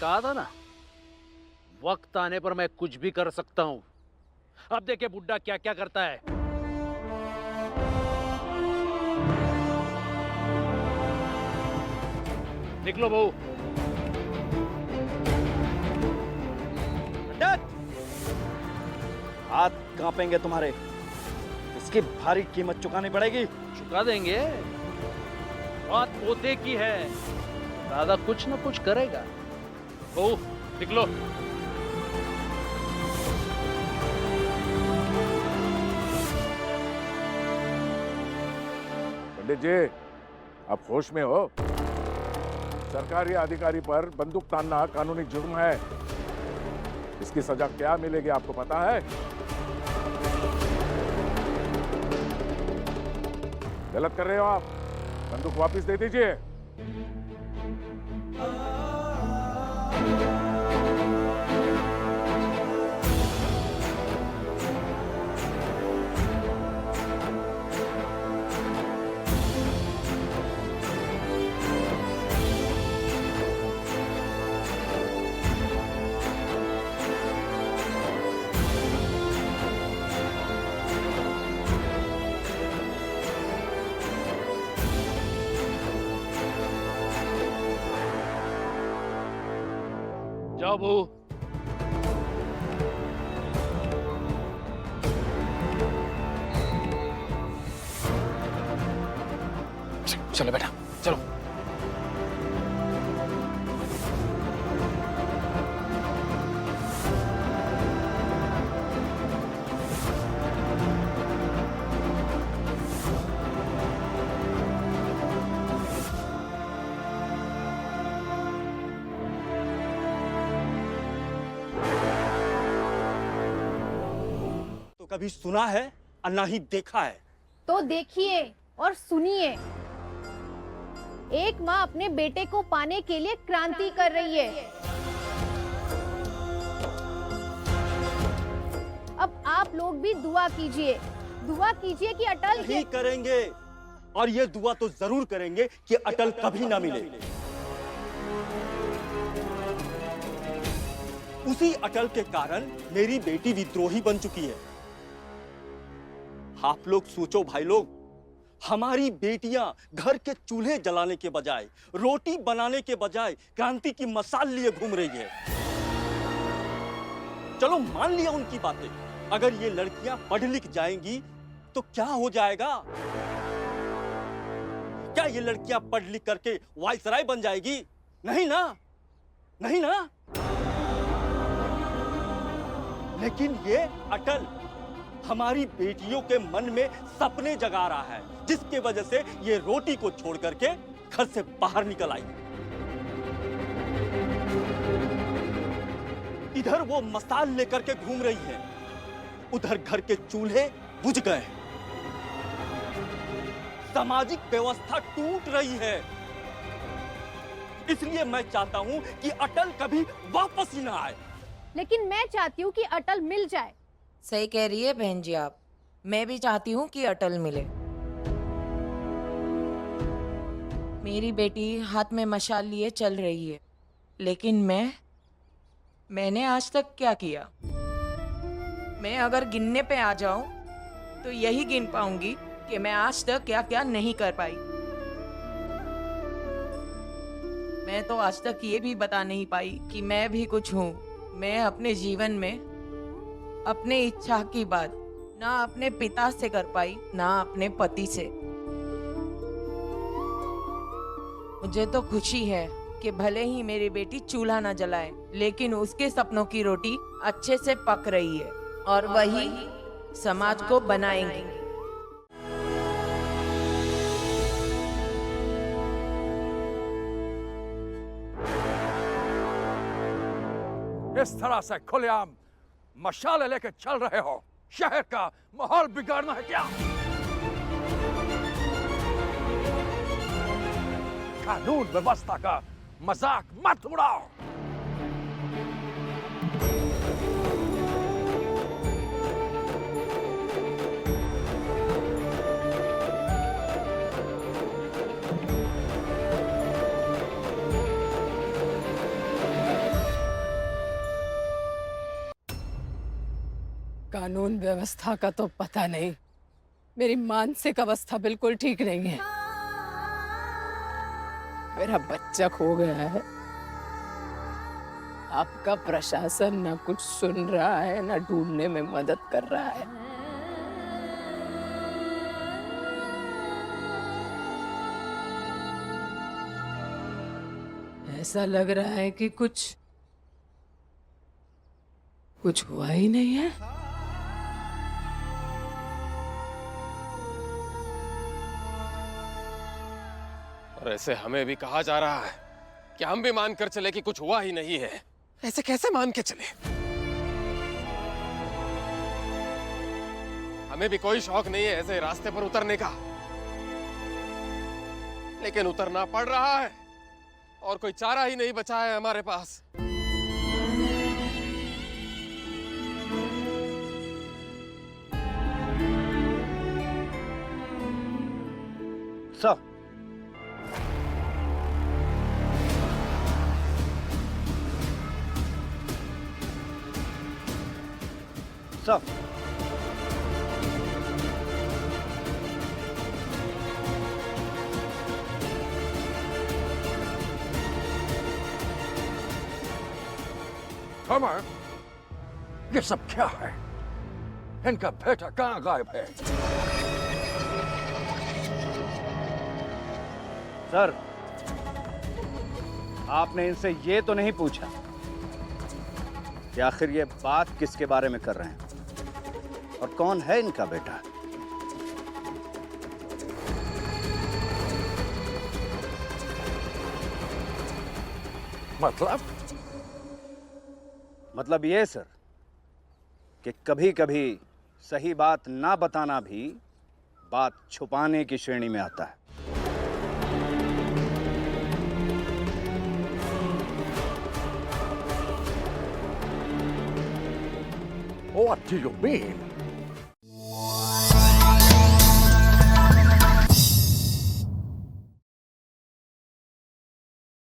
कहा था ना, वक्त आने पर मैं कुछ भी कर सकता हूं। अब देखिए बुड्ढा क्या क्या करता है। निकलो बहू। पंडित, हाथ कांपेंगे तुम्हारे। इसकी भारी कीमत चुकानी पड़ेगी। चुका देंगे, बात पोते की है। दादा कुछ न कुछ करेगा। बहू निकलो। पंडित जी, आप होश में हो? सरकारी अधिकारी पर बंदूक तानना कानूनी जुर्म है। इसकी सजा क्या मिलेगी आपको पता है? गलत कर रहे हो आप। बंदूक वापस दे दीजिए। जाओ बहू। चलो बेटा चलो। तो कभी सुना है और ना ही देखा है। तो देखिए और सुनिए, एक माँ अपने बेटे को पाने के लिए क्रांति कर रही है। अब आप लोग भी दुआ कीजिए कि अटल नहीं करेंगे, और ये दुआ तो जरूर करेंगे कि अटल कभी ना मिले। उसी अटल के कारण मेरी बेटी विद्रोही बन चुकी है। आप लोग सोचो भाई लोग, हमारी बेटियां घर के चूल्हे जलाने के बजाय, रोटी बनाने के बजाय क्रांति की मसाल लिए घूम रही है। चलो मान लिया उनकी बातें, अगर ये लड़कियां पढ़ लिख जाएंगी तो क्या हो जाएगा? क्या ये लड़कियां पढ़ लिख करके वायसराय बन जाएगी? नहीं ना, नहीं ना। लेकिन ये अटल हमारी बेटियों के मन में सपने जगा रहा है, जिसके वजह से ये रोटी को छोड़ करके घर से बाहर निकल आई। इधर वो मसाल लेकर के घूम रही है, उधर घर के चूल्हे बुझ गए। सामाजिक व्यवस्था टूट रही है। इसलिए मैं चाहता हूं कि अटल कभी वापस ही ना आए। लेकिन मैं चाहती हूँ कि अटल मिल जाए। सही कह रही है बहन जी आप। मैं भी चाहती हूँ कि अटल मिले। मेरी बेटी हाथ में मशाल लिए चल रही है, लेकिन मैंने आज तक क्या किया? मैं अगर गिनने पे आ जाऊं तो यही गिन पाऊंगी कि मैं आज तक क्या क्या नहीं कर पाई। मैं तो आज तक ये भी बता नहीं पाई कि मैं भी कुछ हूँ। मैं अपने जीवन में अपने इच्छा की बात ना अपने पिता से कर पाई, ना अपने पति से। मुझे तो खुशी है कि भले ही मेरी बेटी चूल्हा ना जलाए, लेकिन उसके सपनों की रोटी अच्छे से पक रही है और वही समाज को बनाएंगी। इस तरह से खुलेआम मशाले लेके चल रहे हो, शहर का माहौल बिगाड़ना है क्या? कानून व्यवस्था का मजाक मत उड़ाओ। कानून व्यवस्था का तो पता नहीं, मेरी मानसिक अवस्था बिल्कुल ठीक नहीं है। मेरा बच्चा खो गया है। आपका प्रशासन ना कुछ सुन रहा है, ना ढूंढने में मदद कर रहा है। ऐसा लग रहा है कि कुछ हुआ ही नहीं है। और ऐसे हमें भी कहा जा रहा है कि हम भी मान कर चले कि कुछ हुआ ही नहीं है। ऐसे कैसे मान के चले? हमें भी कोई शौक नहीं है ऐसे रास्ते पर उतरने का, लेकिन उतरना पड़ रहा है और कोई चारा ही नहीं बचा है हमारे पास। सर, सर, कमर, ये सब क्या है? इनका बेटा कहाँ गायब है? सर, आपने इनसे ये तो नहीं पूछा कि आखिर ये बात किसके बारे में कर रहे हैं और कौन है इनका बेटा? मतलब ये सर कि कभी-कभी सही बात ना बताना भी बात छुपाने की श्रेणी में आता है। What do you mean?